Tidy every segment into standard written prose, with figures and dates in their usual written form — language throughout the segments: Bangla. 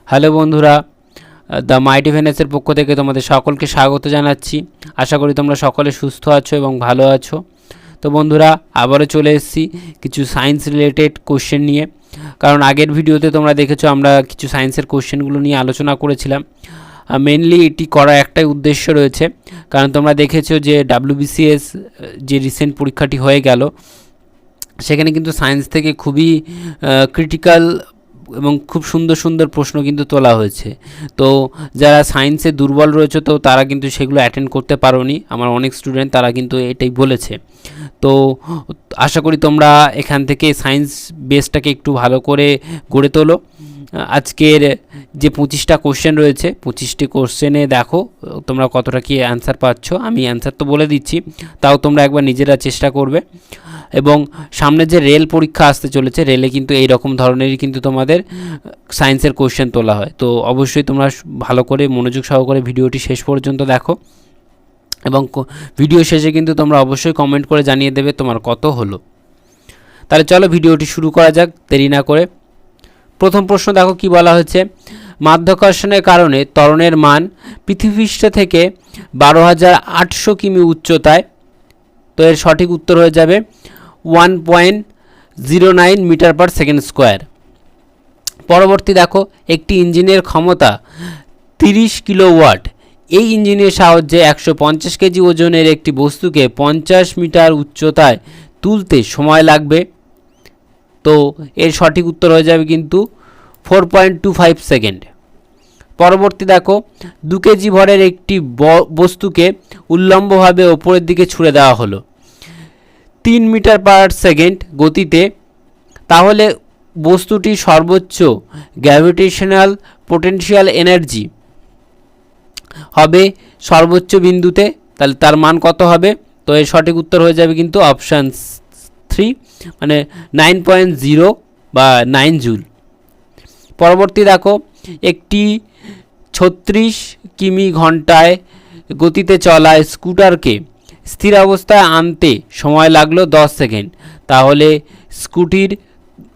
হ্যালো বন্ধুরা, দ্য মাইটি ভেনেসের পক্ষ থেকে তোমাদের সকলকে স্বাগত জানাচ্ছি। আশা করি তোমরা সকলে সুস্থ আছো এবং ভালো আছো। তো বন্ধুরা, আবারও চলে এসেছি কিছু সায়েন্স রিলেটেড কোশ্চেন নিয়ে। কারণ আগের ভিডিওতে তোমরা দেখেছো আমরা কিছু সায়েন্সের কোশ্চেনগুলো নিয়ে আলোচনা করেছিলাম। মেনলি এটি করার একটাই উদ্দেশ্য রয়েছে, কারণ তোমরা দেখেছো যে WBCS যে রিসেন্ট পরীক্ষাটি হয়ে গেল, সেখানে কিন্তু সায়েন্স থেকে খুবই ক্রিটিক্যাল এবং খুব সুন্দর সুন্দর প্রশ্ন কিন্তু তোলা হয়েছে। তো যারা সায়েন্সে দুর্বল রয়েছে তো তারা কিন্তু সেগুলো অ্যাটেন্ড করতে পারোনি। আমার অনেক স্টুডেন্ট তারা কিন্তু এটাই বলেছে। তো আশা করি তোমরা এখান থেকে সায়েন্স বেসটাকে একটু ভালো করে গড়ে তোলো। আজকের যে 25টা কোশ্চেন রয়েছে, 25টি কোশ্চেনে দেখো তোমরা কতটা কি অ্যান্সার পাচ্ছ। আমি অ্যান্সার তো বলে দিচ্ছি, তাও তোমরা একবার নিজেরা চেষ্টা করবে। এবং সামনে যে রেল পরীক্ষা আসতে চলেছে, রেলে কিন্তু এই রকম ধরনেরই কিন্তু তোমাদের সায়েন্সের কোশ্চেন তোলা হয়। তো অবশ্যই তোমরা ভালো করে মনোযোগ সহকারে ভিডিওটি শেষ পর্যন্ত দেখো, এবং ভিডিও শেষে কিন্তু তোমরা অবশ্যই কমেন্ট করে জানিয়ে দেবে তোমার কত হলো। তাহলে চলো ভিডিওটি শুরু করা যাক দেরি না করে। প্রথম প্রশ্ন দেখো কি বলা হয়েছে। মাধ্যাকর্ষণের কারণে ত্বরণের মান পৃথিবীপৃষ্ঠ থেকে 12,800 কিমি উচ্চতায়। তো এর সঠিক উত্তর হয়ে যাবে 1.09 মিটার পার সেকেন্ড স্কোয়ার। পরবর্তী দেখো, একটি ইঞ্জিনের ক্ষমতা 30 কিলোওয়াট। এই ইঞ্জিনের সাহায্যে 150 কেজি ওজনের একটি বস্তুকে 50 মিটার উচ্চতায় তুলতে সময় লাগবে। তো এর সঠিক উত্তর হয়ে যাবে কিন্তু 4.25 সেকেন্ড। পরবর্তী দেখো, 2 কেজি ভরের একটি বস্তুকে উল্লম্বভাবে ওপরের দিকে ছুঁড়ে দেওয়া হলো 3 মিটার পার সেকেন্ড গতিতে। তাহলে বস্তুটির সর্বোচ্চ গ্র্যাভিটেশনাল পোটেনশিয়াল এনার্জি হবে সর্বোচ্চ বিন্দুতে। তাহলে তার মান কত হবে? তো এর সঠিক উত্তর হয়ে যাবে কিন্তু অপশান 3, মানে 9.0 বা 9 জুল। পরবর্তী দেখো, একটি 36 কিমি ঘন্টায় গতিতে চলা স্কুটারকে স্থির অবস্থায় আনতে সময় লাগলো 10 সেকেন্ড। তাহলে স্কুটির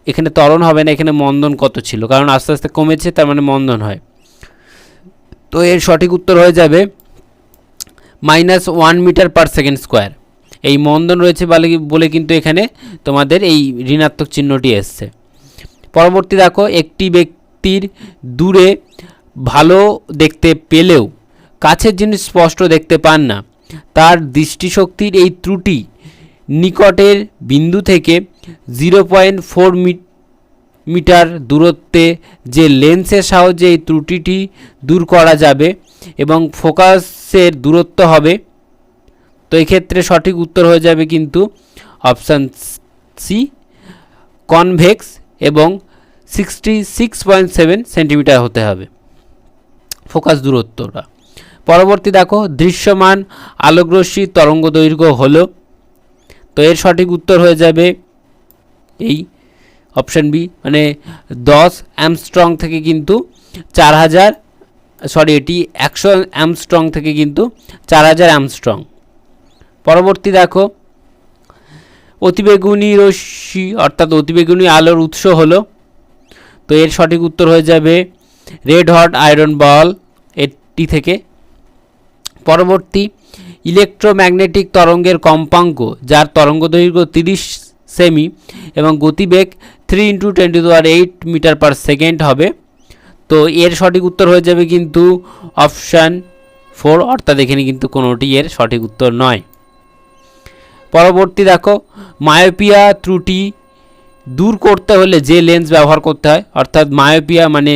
এখানে ত্বরণ হবে না, এখানে মন্দন কত ছিল, কারণ আস্তে আস্তে কমেছে, তার মানে মন্দন হয়। তো এর সঠিক উত্তর হয়ে যাবে -1 মিটার পার সেকেন্ড স্কোয়ার। এই মন্দন রয়েছে বলে কিন্তু এখানে তোমাদের এই ঋণাত্মক চিহ্নটি এসছে। পরবর্তী দেখো, একটি ব্যক্তির দূরে ভালো দেখতে পেলেও কাছের জিনিস স্পষ্ট দেখতে পান না। তার দৃষ্টিশক্তির এই ত্রুটি নিকটের বিন্দু থেকে 0.4 মিটার দূরত্বে যে লেন্সের সাহায্যে এই ত্রুটিটি দূর করা যাবে এবং ফোকাসের দূরত্ব হবে। তো এক্ষেত্রে সঠিক উত্তর হয়ে যাবে কিন্তু অপশান সি, কনভেক্স, এবং 66.7 সেন্টিমিটার হতে হবে ফোকাস দূরত্বটা। পরবর্তী দেখো, দৃশ্যমান আলোকরশ্মির তরঙ্গ দৈর্ঘ্য হলো। তো এর সঠিক উত্তর হয়ে যাবে এই অপশান বি, মানে 10 অ্যামস্ট্রং থেকে কিন্তু 4000, এটি 100 অ্যামস্ট্রং থেকে কিন্তু 4000 অ্যামস্ট্রং। পরবর্তী দেখো, অতিবেগুনি রশ্মি অর্থাৎ অতিবেগুনি আলোর উৎস হলো। তো এর সঠিক উত্তর হয়ে যাবে রেড হট আয়রন বল এটি থেকে। পরবর্তী, ইলেকট্রোম্যাগনেটিক তরঙ্গের কম্পাঙ্ক যার তরঙ্গদৈর্ঘ্য 30 সেমি এবং গতিবেগ 3 × 10⁸ মিটার পার সেকেন্ড হবে। তো এর সঠিক উত্তর হয়ে যাবে কিন্তু অপশান 4, অর্থাৎ এখানে কিন্তু কোনোটি এর সঠিক উত্তর নয়। পরবর্তী দেখো, মায়োপিয়া ত্রুটি দূর করতে হলে যে লেন্স ব্যবহার করতে হয়, অর্থাৎ মায়োপিয়া মানে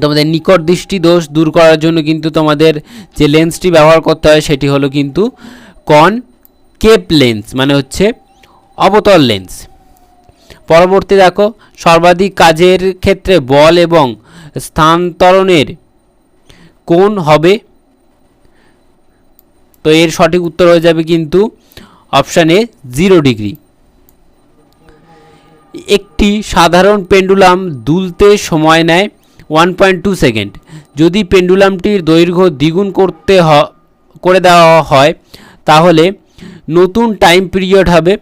তোমাদের নিকট দৃষ্টি দোষ দূর করার জন্য কিন্তু তোমাদের যে লেন্সটি ব্যবহার করতে হয় সেটি হলো কিন্তু কনকেভ লেন্স, মানে হচ্ছে অবতল লেন্স। পরবর্তী দেখো, সর্বাধিক কাজের ক্ষেত্রে বল এবং স্থানান্তরণের কোণ হবে। তো এর সঠিক উত্তর হয়ে যাবে কিন্তু অপশান এ 0 ডিগ্রি। একটি সাধারণ পেন্ডুলাম দুলতে সময় নেয় 1.2 সেকেন্ড। যদি পেন্ডুলামটির দৈর্ঘ্য দ্বিগুণ করে দেওয়া হয় তাহলে নতুন টাইম পিরিয়ড হবে।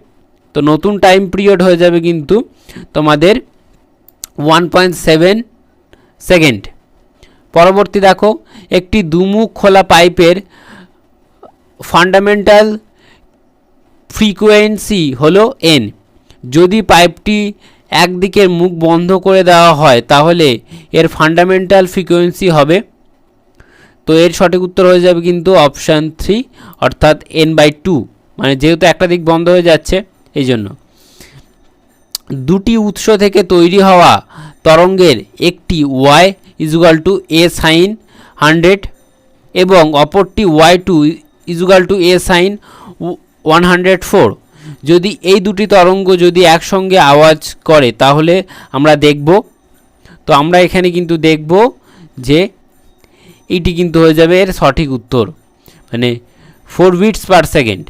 তো নতুন টাইম পিরিয়ড হয়ে যাবে কিন্তু তোমাদের 1.7 সেকেন্ড। পরবর্তী দেখো, একটি দুমুখ খোলা পাইপের ফান্ডামেন্টাল ফ্রিকোয়েন্সি হলো n। যদি পাইপটি একদিকের মুখ বন্ধ করে দেওয়া হয় তাহলে এর ফান্ডামেন্টাল ফ্রিকোয়েন্সি হবে, তো এর সঠিক উত্তর হয়ে যাবে কিন্তু অপশান 3 অর্থাৎ n/2, মানে যেহেতু একটা দিক বন্ধ হয়ে যাচ্ছে এই জন্য। দুটি উৎস থেকে তৈরি হওয়া তরঙ্গের একটি y = a sin 100 এবং অপরটি y2 = a sin 104। যদি এই দুটি তরঙ্গ যদি একসঙ্গে আওয়াজ করে তাহলে আমরা দেখব, তো আমরা এখানে কিন্তু দেখব যে এটি কিন্তু হয়ে যাবে এর সঠিক উত্তর, মানে 4 beats/second।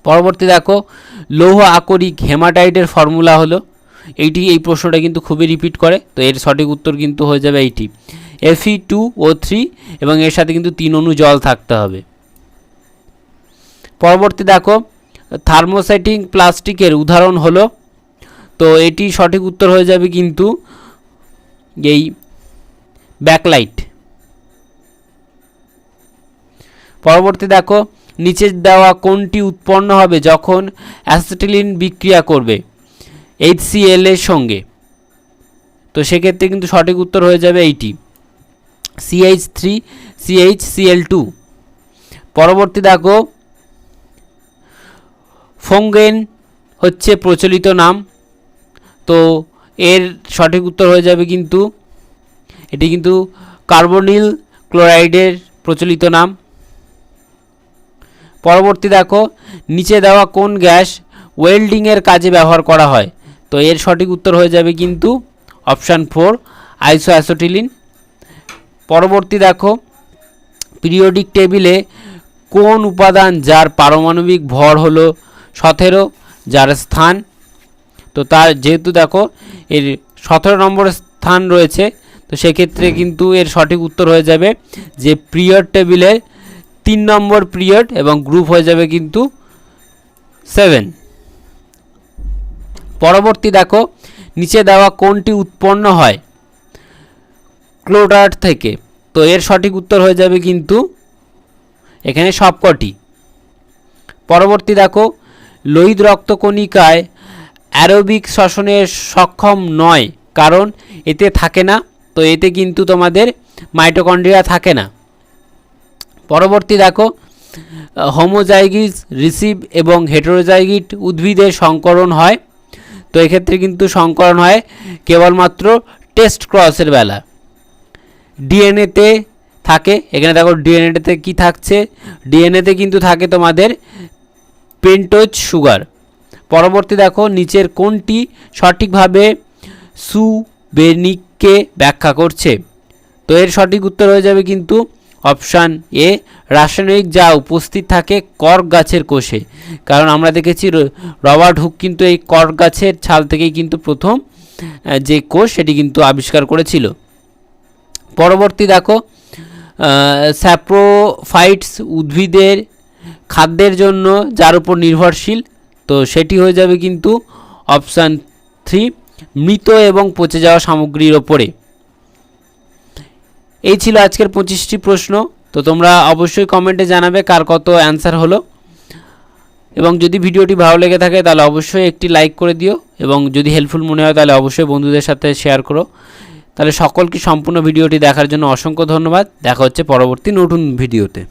পরবর্তী দেখো, লৌহ আকরিক হেমাটাইটের ফর্মুলা হলো, এই প্রশ্নটা কিন্তু খুবই রিপিট করে, তো এর সঠিক উত্তর কিন্তু হয়ে যাবে এইটি Fe2O3 এবং এর সাথে কিন্তু 3 অণু জল থাকতে হবে। পরবর্তী দেখো, থার্মোসেটিং প্লাস্টিকের উদাহরণ হলো, তো এটি সঠিক উত্তর হয়ে যাবে কিন্তু এই ব্যাকলাইট। পরবর্তী দেখো, নিচে দেওয়া কোনটি উৎপন্ন হবে যখন অ্যাসিটিলিন বিক্রিয়া করবে HCl এর সঙ্গে, তো সেক্ষেত্রে কিন্তু সঠিক উত্তর হয়ে যাবে এইটি CH3CHCl2। পরবর্তী দেখো, ফোঙ্গেন হচ্ছে প্রচলিত নাম, তো এর সঠিক উত্তর হয়ে যাবে কিন্তু এটি কিন্তু কার্বনিল ক্লোরাইডের প্রচলিত নাম। পরবর্তী দেখো, নিচে দেওয়া কোন গ্যাস ওয়েল্ডিংয়ের কাজে ব্যবহার করা হয়, তো এর সঠিক উত্তর হয়ে যাবে কিন্তু অপশান 4 আইসোঅ্যাসিটিলিন। পরবর্তী দেখো, পিরিয়ডিক টেবিলে কোন উপাদান যার পারমাণবিক ভর হলো 17 যার স্থান, তো তার যেহেতু দেখো এর 17 নম্বর স্থান রয়েছে, তো সেক্ষেত্রে কিন্তু এর সঠিক উত্তর হয়ে যাবে যে পিরিয়ড টেবিলের 3 নম্বর পিরিয়ড এবং গ্রুপ হয়ে যাবে কিন্তু 7। পরবর্তী দেখো, নিচে দেওয়া কোনটি উৎপন্ন হয় ক্লোরাইড থেকে, তো এর সঠিক উত্তর হয়ে যাবে কিন্তু এখানে সবকটি। পরবর্তী দেখো, লোহিত রক্তকণিকায় অ্যারোবিক শ্বসনে সক্ষম নয় কারণ এতে থাকে না, তো এতে কিন্তু তোমাদের মাইটোকন্ড্রিয়া থাকে না। পরবর্তী দেখো, হোমোজাইগিস রিসিভ এবং হেটেরোজাইগিট উদ্ভিদের সংকরণ হয়, তো এক্ষেত্রে কিন্তু সংকরণ হয় কেবলমাত্র টেস্ট ক্রসের বেলা। ডিএনএতে থাকে, এখানে দেখো ডিএনএতে কি থাকছে, ডিএনএতে কিন্তু থাকে তোমাদের পেন্টোজ সুগার। পরবর্তী দেখো, নিচের কোনটি সঠিকভাবে সুবেনিককে ব্যাখ্যা করছে, তো এর সঠিক উত্তর হয়ে যাবে কিন্তু অপশান এ রাসায়নিক যা উপস্থিত থাকে কর্ক গাছের কোষে, কারণ আমরা দেখেছি রবার্ট হুক কিন্তু এই কর্ক গাছের ছাল থেকেই কিন্তু প্রথম যে কোষ সেটি কিন্তু আবিষ্কার করেছিল। পরবর্তী দেখো, স্যাপ্রোফাইটস উদ্ভিদের খাদ্যের জন্য যার উপর নির্ভরশীল, তো সেটি হয়ে যাবে কিন্তু অপশান 3 মৃত এবং পচে যাওয়া সামগ্রীর ওপরে। এই ছিল আজকের 25টি প্রশ্ন, তো তোমরা অবশ্যই কমেন্টে জানাবে কার কত অ্যান্সার হলো, এবং যদি ভিডিওটি ভালো লেগে থাকে তাহলে অবশ্যই একটি লাইক করে দিও, এবং যদি হেল্পফুল মনে হয় তাহলে অবশ্যই বন্ধুদের সাথে শেয়ার করো। তাহলে সকলকে সম্পূর্ণ ভিডিওটি দেখার জন্য অসংখ্য ধন্যবাদ। দেখা হচ্ছে পরবর্তী নতুন ভিডিওতে।